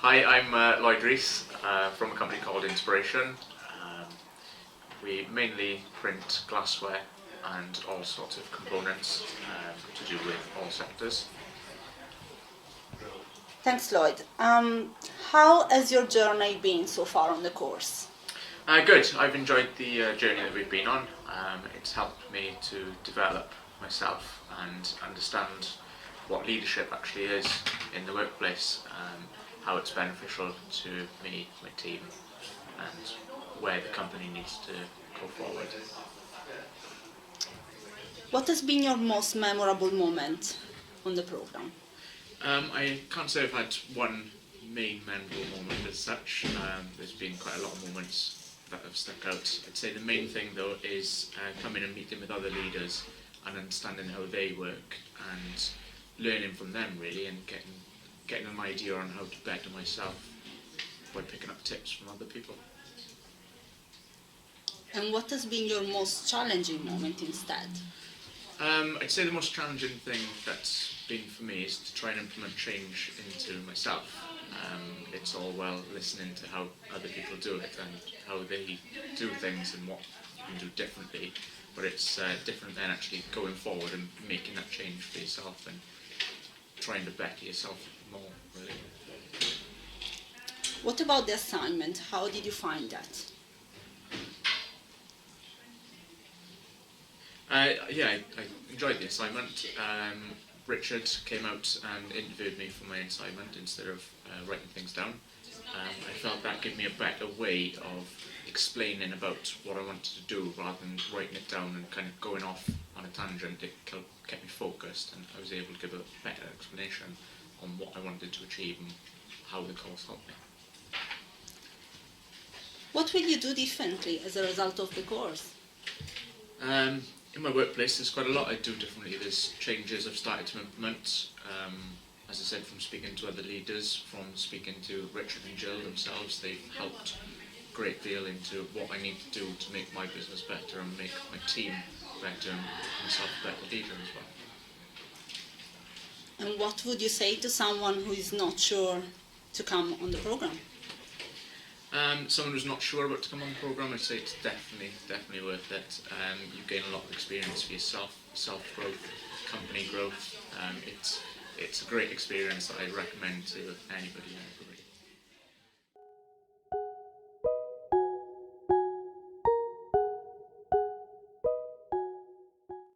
Hi, I'm Lloyd Rees from a company called Inspiration. We mainly print glassware and all sorts of components to do with all sectors. Thanks, Lloyd. How has your journey been so far on the course? Good, I've enjoyed the journey that we've been on. It's helped me to develop myself and understand what leadership actually is in the workplace, how it's beneficial to me, my team, and where the company needs to go forward. What has been your most memorable moment on the program? I can't say I've had one main memorable moment as such. There's been quite a lot of moments that have stuck out. I'd say the main thing though is coming and meeting with other leaders and understanding how they work and learning from them really, and getting an idea on how to better myself by picking up tips from other people. And what has been your most challenging moment instead? I'd say the most challenging thing that's been for me is to try and implement change into myself. It's all well listening to how other people do it and how they do things and what you can do differently, but it's different than actually going forward and making that change for yourself and trying to better yourself more, really. What about the assignment? How did you find that? I enjoyed the assignment. Richard came out and interviewed me for my assignment instead of writing things down. I felt that gave me a better way of explaining about what I wanted to do rather than writing it down and kind of going off on a tangent. It kept me focused and I was able to give a better explanation on what I wanted to achieve and how the course helped me. What will you do differently as a result of the course? In my workplace, there's quite a lot I do differently. There's changes I've started to implement, as I said, from speaking to other leaders, from speaking to Richard and Jill themselves. They've helped a great deal into what I need to do to make my business better and make my team better and myself a better leader as well. And what would you say to someone who is not sure to come on the program? Someone who's not sure about to come on the programme, I'd say it's definitely worth it. You gain a lot of experience for yourself, self-growth, company growth. It's a great experience that I'd recommend to anybody and everybody.